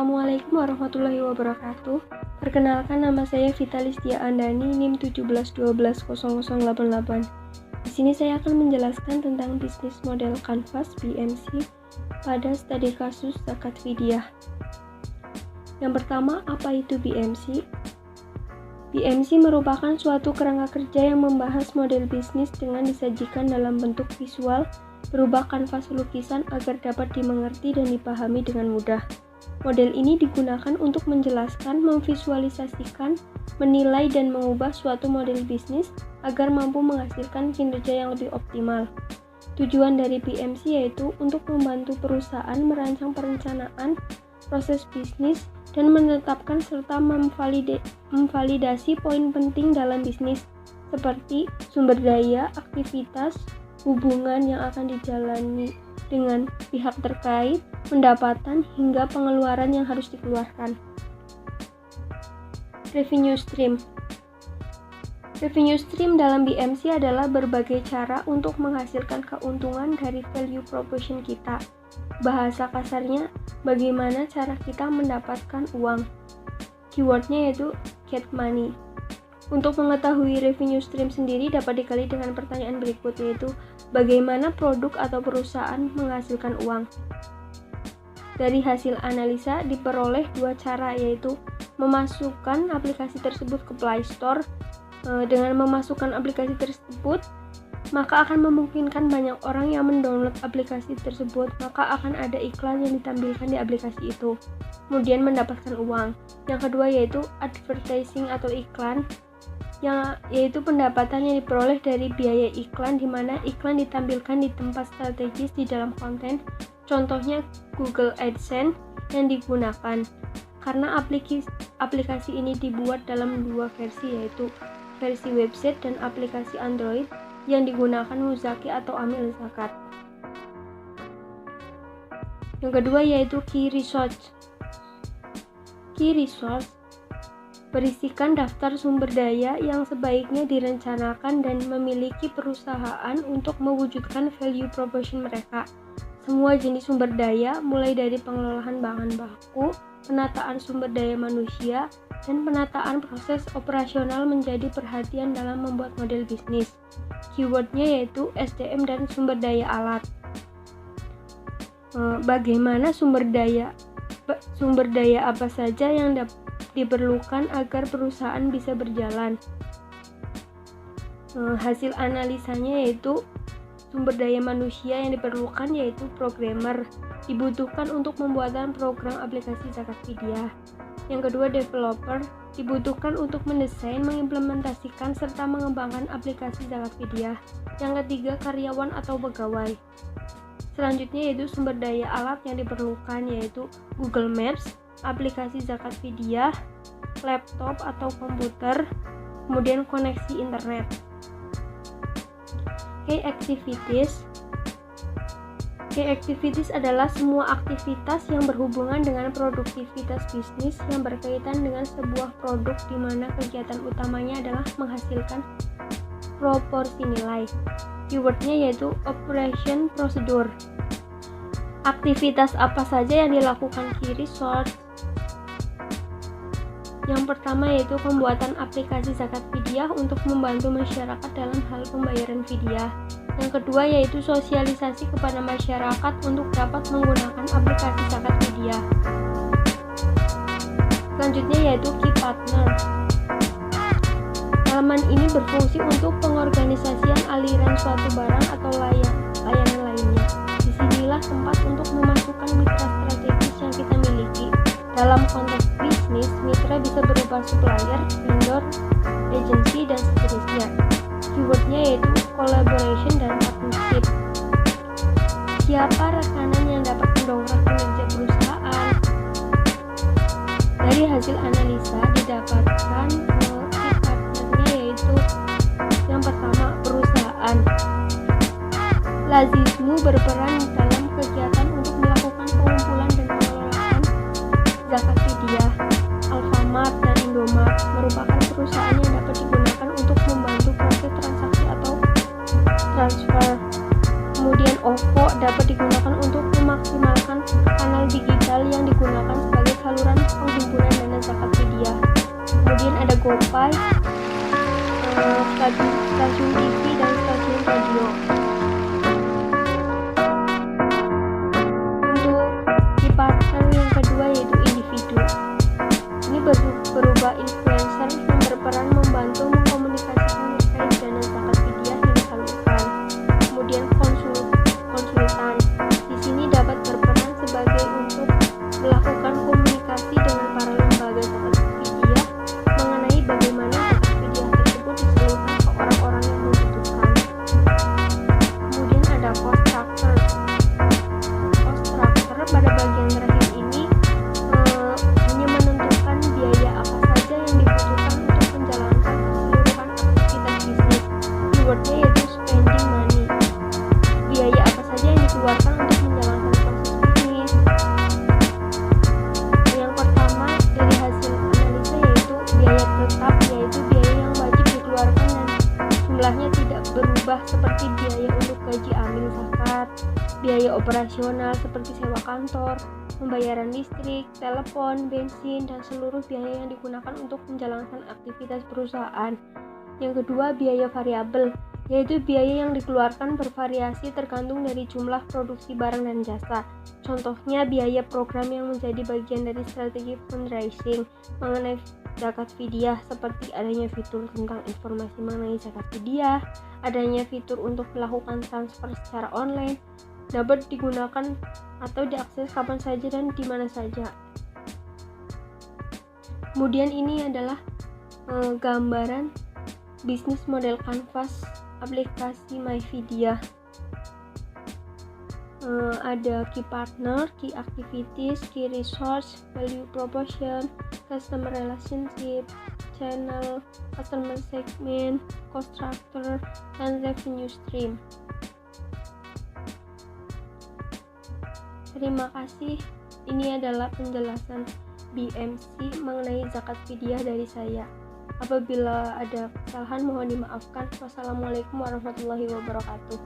Assalamualaikum warahmatullahi wabarakatuh. Perkenalkan, nama saya Vitalistia Andani, NIM 171200088. Di sini saya akan menjelaskan tentang bisnis model Canvas BMC pada studi kasus zakat fidyah. Yang pertama, apa itu BMC? BMC merupakan suatu kerangka kerja yang membahas model bisnis dengan disajikan dalam bentuk visual berupa kanvas lukisan agar dapat dimengerti dan dipahami dengan mudah. Model ini digunakan untuk menjelaskan, memvisualisasikan, menilai, dan mengubah suatu model bisnis agar mampu menghasilkan kinerja yang lebih optimal. Tujuan dari BMC yaitu untuk membantu perusahaan merancang perencanaan, proses bisnis, dan menetapkan serta memvalidasi poin penting dalam bisnis, seperti sumber daya, aktivitas, hubungan yang akan dijalani dengan pihak terkait, pendapatan, hingga pengeluaran yang harus dikeluarkan. Revenue stream. Revenue stream dalam BMC adalah berbagai cara untuk menghasilkan keuntungan dari value proposition kita. Bahasa kasarnya, bagaimana cara kita mendapatkan uang. Keywordnya yaitu get money. Untuk mengetahui revenue stream sendiri dapat dikali dengan pertanyaan berikut, yaitu bagaimana produk atau perusahaan menghasilkan uang. Dari hasil analisa diperoleh dua cara, yaitu memasukkan aplikasi tersebut ke Play Store. Dengan memasukkan aplikasi tersebut, maka akan memungkinkan banyak orang yang mendownload aplikasi tersebut, maka akan ada iklan yang ditampilkan di aplikasi itu, kemudian mendapatkan uang. Yang kedua yaitu advertising atau iklan, yaitu pendapatan yang diperoleh dari biaya iklan, di mana iklan ditampilkan di tempat strategis di dalam konten, contohnya Google AdSense yang digunakan. Karena aplikasi ini dibuat dalam dua versi, yaitu versi website dan aplikasi Android yang digunakan muzaki atau amil zakat. Yang kedua yaitu key resource. Key resource berisikan daftar sumber daya yang sebaiknya direncanakan dan memiliki perusahaan untuk mewujudkan value proposition mereka. Semua jenis sumber daya, mulai dari pengelolaan bahan baku, penataan sumber daya manusia, dan penataan proses operasional menjadi perhatian dalam membuat model bisnis. Keywordnya yaitu SDM dan sumber daya alat. Bagaimana sumber daya apa saja yang diperlukan agar perusahaan bisa berjalan. Hasil analisanya yaitu sumber daya manusia yang diperlukan yaitu programmer, dibutuhkan untuk pembuatan program aplikasi zakat fidyah. Yang kedua developer, dibutuhkan untuk mendesain, mengimplementasikan, serta mengembangkan aplikasi zakat fidyah. Yang ketiga karyawan atau pegawai. Selanjutnya yaitu sumber daya alat yang diperlukan yaitu Google Maps, aplikasi zakat fidyah, laptop atau komputer, kemudian koneksi internet. Key activities adalah semua aktivitas yang berhubungan dengan produktivitas bisnis yang berkaitan dengan sebuah produk, di mana kegiatan utamanya adalah menghasilkan proporsi nilai. Keywordnya yaitu operation procedure. Aktivitas apa saja yang dilakukan key resource? Yang pertama yaitu pembuatan aplikasi zakat fidyah untuk membantu masyarakat dalam hal pembayaran fidyah. Yang kedua yaitu sosialisasi kepada masyarakat untuk dapat menggunakan aplikasi zakat fidyah. Selanjutnya yaitu key partner. Halaman ini berfungsi untuk pengorganisasian aliran suatu barang atau layanan lainnya. Disinilah tempat untuk memasukkan mitra strategis yang kita miliki. Dalam konteks bisnis, mitra bisa berupa supplier, vendor, agency, dan seterusnya. Keywordnya yaitu collaboration dan partnership. Siapa rekanan yang dapat mendongkrak kinerja perusahaan? Dari hasil analisa didapatkan key partnernya yaitu yang pertama perusahaan. Lazizmu berperan dalam kegiatan untuk melakukan pengumpulan dan pengelolaan zakat fidyah. Alfamart dan Indomart merupakan perusahaan yang dapat digunakan untuk membantu proses transaksi atau transfer. Kemudian OVO dapat digunakan untuk memaksimalkan kanal digital yang digunakan sebagai saluran penghimpunan dana zakat fidyah. Kemudian ada GoPay, stasiun TV dan stasiun radio. Untuk key partner yang kedua yaitu individu. Ini berupa influencer yang berperan membantu mengkomunikasikan terkait dana zakat fidyah yang disalurkan. Kemudian konsultan. Di sini dapat berperan sebagai untuk melakukan komunikasi dengan para lembaga zakat fidyah mengenai bagaimana zakat fidyah tersebut disalurkan ke orang-orang yang membutuhkan. Kemudian ada cost structure. Pada bagian terakhir ini hanya menentukan biaya apa saja yang dibutuhkan untuk menjalankan keseluruhan aktivitas bisnis. Keywordnya yaitu spending money. Biaya apa saja yang dikeluarkan untuk menjalankan proses bisnis. Yang pertama dari hasil analisa yaitu biaya tetap, yaitu biaya yang wajib dikeluarkan dan jumlahnya tidak berubah seperti biaya untuk gaji amil zakat, biaya operasional seperti sewa kantor, pembayaran listrik, telepon, bensin, dan seluruh biaya yang digunakan untuk menjalankan aktivitas perusahaan. Yang kedua, biaya variabel, yaitu biaya yang dikeluarkan bervariasi tergantung dari jumlah produksi barang dan jasa. Contohnya, biaya program yang menjadi bagian dari strategi fundraising mengenai zakat fidyah, seperti adanya fitur tentang informasi mengenai zakat fidyah, adanya fitur untuk melakukan transfer secara online, dapat digunakan atau diakses kapan saja dan di mana saja. Kemudian ini adalah gambaran bisnis model kanvas aplikasi MyFidyah. Ada key partner, key activities, key resource, value proposition, customer relationship, channel, customer segment, cost structure, dan revenue stream. Terima kasih. Ini adalah penjelasan BMC mengenai zakat fidyah dari saya. Apabila ada kesalahan mohon dimaafkan. Wassalamualaikum warahmatullahi wabarakatuh.